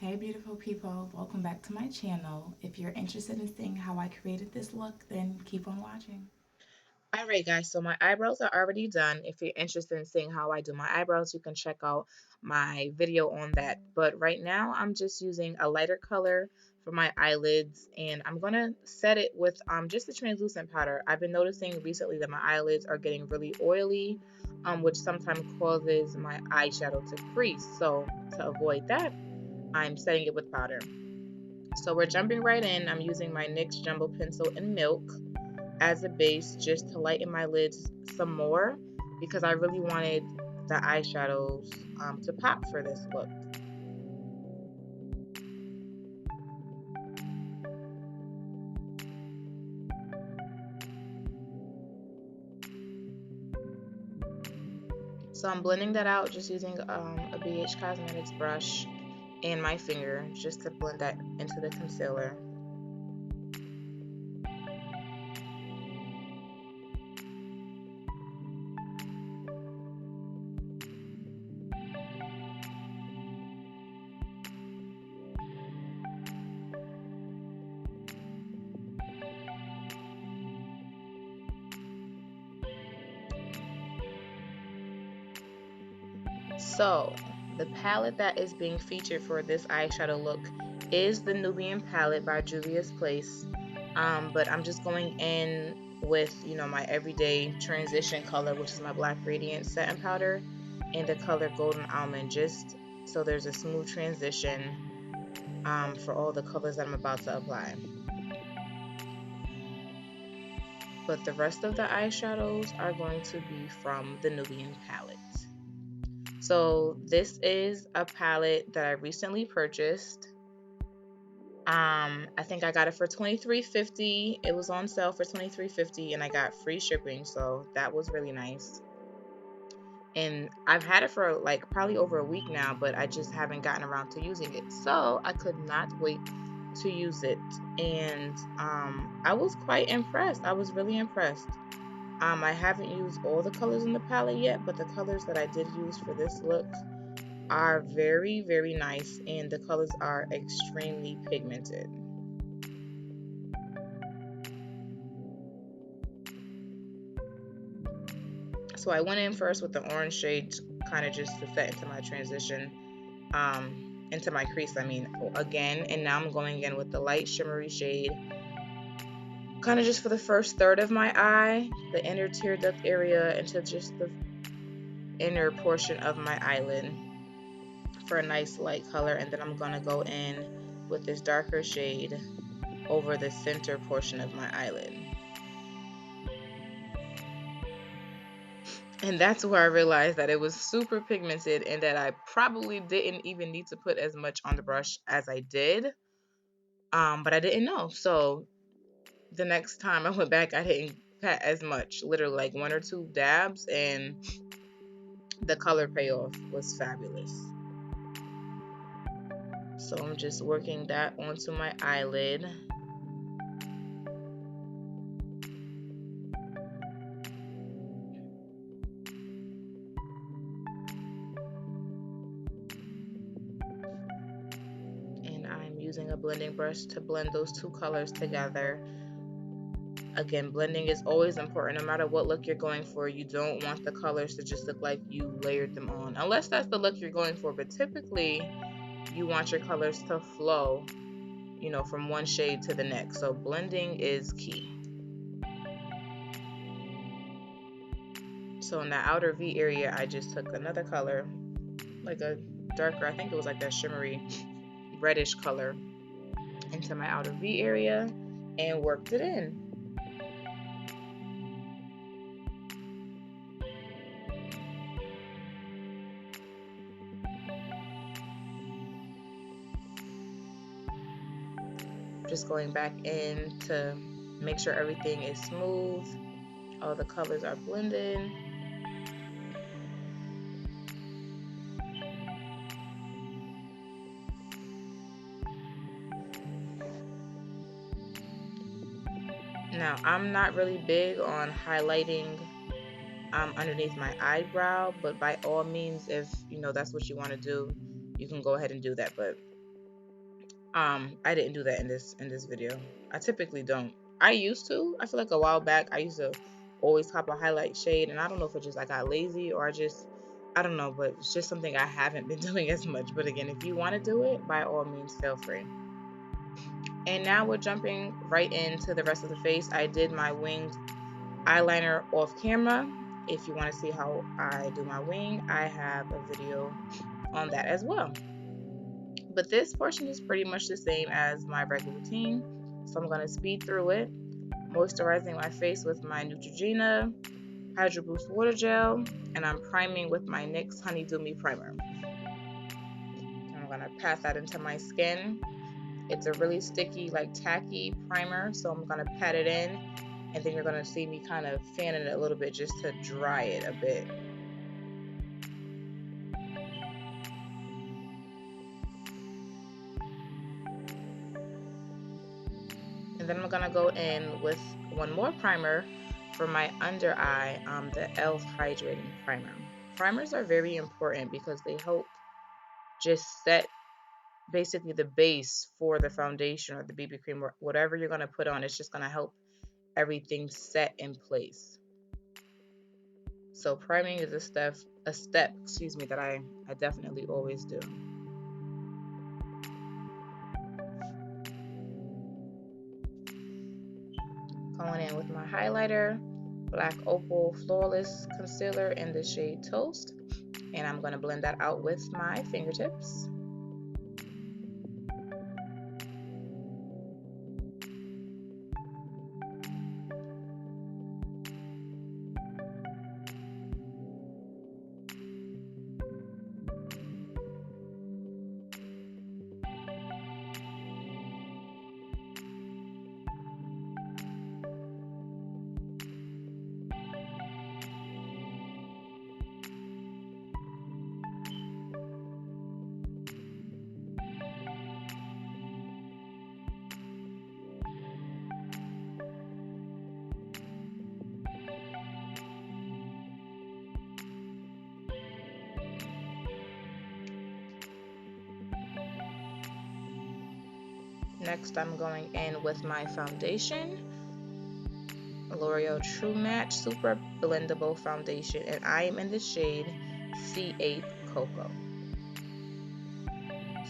Hey beautiful people, welcome back to my channel. If you're interested in seeing how I created this look, then keep on watching. All right, guys, so my eyebrows are already done. If you're interested in seeing how I do my eyebrows, you can check out my video on that. But right now, I'm just using a lighter color for my eyelids, and I'm going to set it with just a translucent powder. I've been noticing recently that my eyelids are getting really oily, which sometimes causes my eyeshadow to crease. So to avoid that, I'm setting it with powder. So we're jumping right in. I'm using my NYX Jumbo Pencil in Milk as a base just to lighten my lids some more because I really wanted the eyeshadows to pop for this look. So I'm blending that out just using a BH Cosmetics brush and my finger just to blend that into the concealer. So the palette that is being featured for this eyeshadow look is the Nubian Palette by Juvia's Place. But I'm just going in with, my everyday transition color, which is my Black Radiance Satin Powder and the color Golden Almond, just so there's a smooth transition for all the colors that I'm about to apply. But the rest of the eyeshadows are going to be from the Nubian Palette. So this is a palette that I recently purchased. I think I got it for $23.50. It was on sale for $23.50 and I got free shipping, so that was really nice. And I've had it for like probably over a week now, but I just haven't gotten around to using it. So I could not wait to use it. And I was quite impressed. I was really impressed. I haven't used all the colors in the palette yet, but the colors that I did use for this look are very, very nice, and the colors are extremely pigmented. So I went in first with the orange shade, kind of just to set into my transition, into my crease, I mean, again, and now I'm going in with the light shimmery shade, kind of just for the first third of my eye, the inner tear duct area, into just the inner portion of my eyelid for a nice light color, and then I'm going to go in with this darker shade over the center portion of my eyelid. And that's where I realized that it was super pigmented and that I probably didn't even need to put as much on the brush as I did. But I didn't know. So the next time I went back, I didn't pat as much, literally like one or two dabs, and the color payoff was fabulous. So I'm just working that onto my eyelid. And I'm using a blending brush to blend those two colors together. Again, blending is always important no matter what look you're going for. You don't want the colors to just look like you layered them on, unless that's the look you're going for. But typically, you want your colors to flow, from one shade to the next. So blending is key. So in the outer V area, I just took another color, like a darker, I think it was like that shimmery reddish color, into my outer V area and worked it in. Just going back in to make sure everything is smooth, all the colors are blended. Now, I'm not really big on highlighting underneath my eyebrow, but by all means, if that's what you want to do, you can go ahead and do that. But I didn't do that in this video. I typically don't. I used to. I feel like a while back I used to always cop a highlight shade, and I don't know if it just I got lazy or I don't know, but it's just something I haven't been doing as much. But again, if you want to do it, by all means, feel free. And now we're jumping right into the rest of the face. I did my winged eyeliner off camera. If you want to see how I do my wing, I have a video on that as well. But this portion is pretty much the same as my regular routine. So I'm going to speed through it, moisturizing my face with my Neutrogena Hydro Boost Water Gel, and I'm priming with my NYX Honey Dew Me Primer. I'm going to pat that into my skin. It's a really sticky, like tacky primer, so I'm going to pat it in, and then you're going to see me kind of fanning it a little bit just to dry it a bit. And then I'm going to go in with one more primer for my under eye, the e.l.f. Hydrating Primer. Primers are very important because they help just set basically the base for the foundation or the BB cream or whatever you're going to put on. It's just going to help everything set in place. So priming is a step, that I definitely always do. Going in with my highlighter, Black Opal Flawless Concealer in the shade Toast. And I'm going to blend that out with my fingertips. Next, I'm going in with my foundation, L'Oreal True Match Super Blendable Foundation, and I am in the shade C8 Cocoa.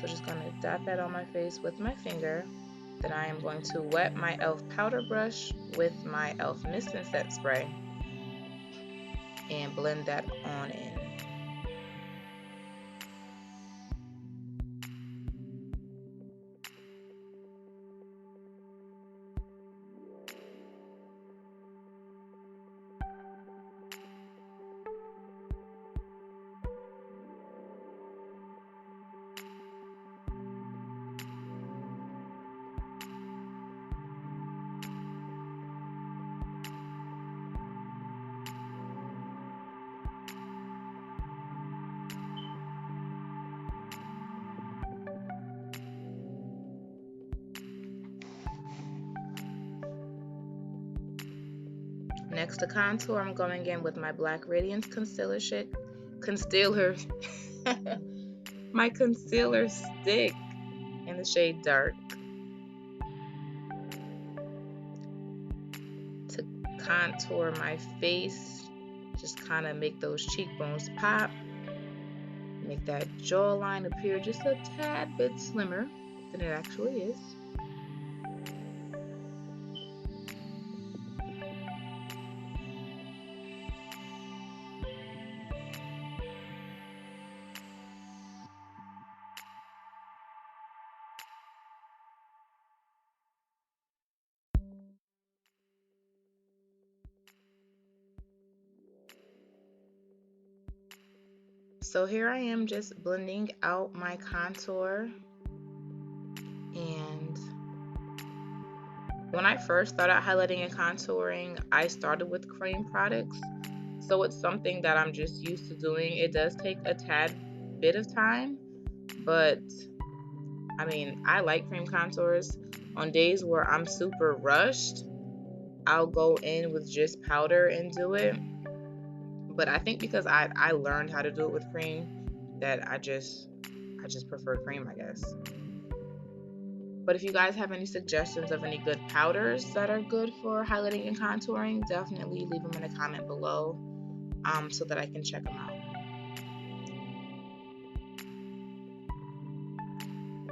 So just going to dot that on my face with my finger. Then I am going to wet my e.l.f. powder brush with my e.l.f. Mist and Set Spray and blend that on in. Next to contour, I'm going in with my Black Radiance my concealer stick in the shade Dark. To contour my face, just kind of make those cheekbones pop, make that jawline appear just a tad bit slimmer than it actually is. So here I am just blending out my contour, and when I first started highlighting and contouring, I started with cream products. So it's something that I'm just used to doing. It does take a tad bit of time, but I mean, I like cream contours. On days where I'm super rushed, I'll go in with just powder and do it. But I think because I learned how to do it with cream, that I just prefer cream, I guess. But if you guys have any suggestions of any good powders that are good for highlighting and contouring, definitely leave them in a comment below so that I can check them out.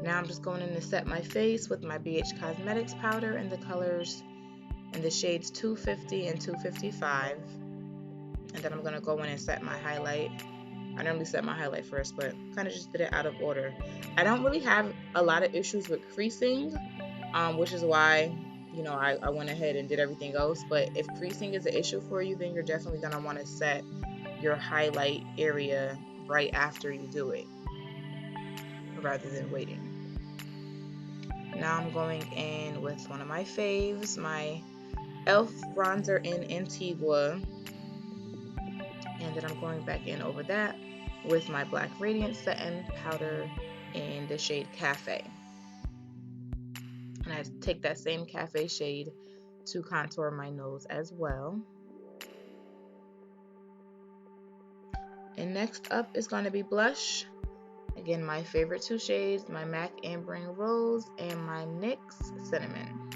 Now I'm just going in to set my face with my BH Cosmetics powder in the colors in the shades 250 and 255. And then I'm going to go in and set my highlight. I normally set my highlight first, but kind of just did it out of order. I don't really have a lot of issues with creasing, which is why, you know, I went ahead and did everything else. But if creasing is an issue for you, then you're definitely going to want to set your highlight area right after you do it, rather than waiting. Now I'm going in with one of my faves, my e.l.f. bronzer in Antigua. And then I'm going back in over that with my black Radiance setting powder in the shade Cafe. And I take that same Cafe shade to contour my nose as well. And next up is going to be blush. Again, my favorite two shades, my MAC Ambering Rose and my NYX Cinnamon.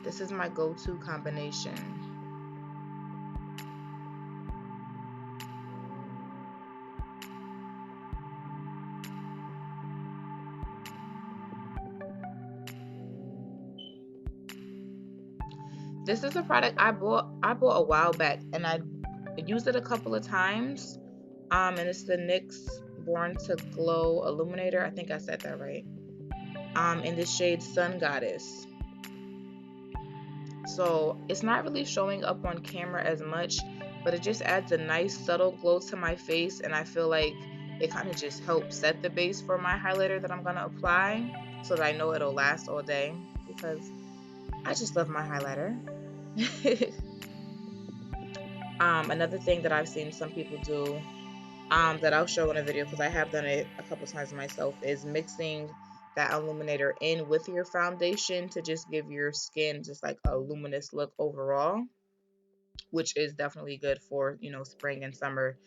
This is my go-to combination. This is a product I bought a while back, and I used it a couple of times. And it's the NYX Born to Glow Illuminator. I think I said that right. In the shade Sun Goddess. So it's not really showing up on camera as much, but it just adds a nice subtle glow to my face, and I feel like it kind of just helps set the base for my highlighter that I'm gonna apply, so that I know it'll last all day, because I just love my highlighter. Another thing that I've seen some people do, that I'll show in a video because I have done it a couple times myself, is mixing that illuminator in with your foundation to just give your skin just like a luminous look overall, which is definitely good for, you know, spring and summer.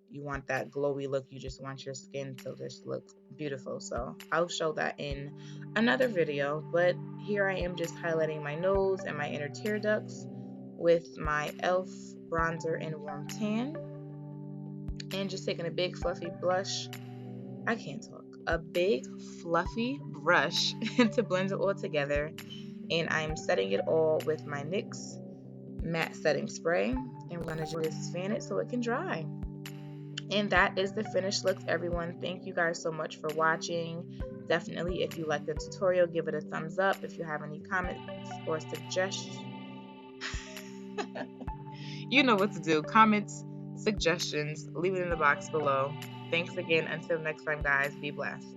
You want that glowy look. You just want your skin to just look beautiful. So I'll show that in another video. But here I am just highlighting my nose and my inner tear ducts with my e.l.f. bronzer in Warm Tan. And just taking a big fluffy blush. I can't talk. A big fluffy brush to blend it all together. And I'm setting it all with my NYX matte setting spray. And we're going to just fan it so it can dry. And that is the finished look, everyone. Thank you guys so much for watching. Definitely, if you like the tutorial, give it a thumbs up. If you have any comments or suggestions, you know what to do. Comments, suggestions, leave it in the box below. Thanks again. Until next time, guys, be blessed.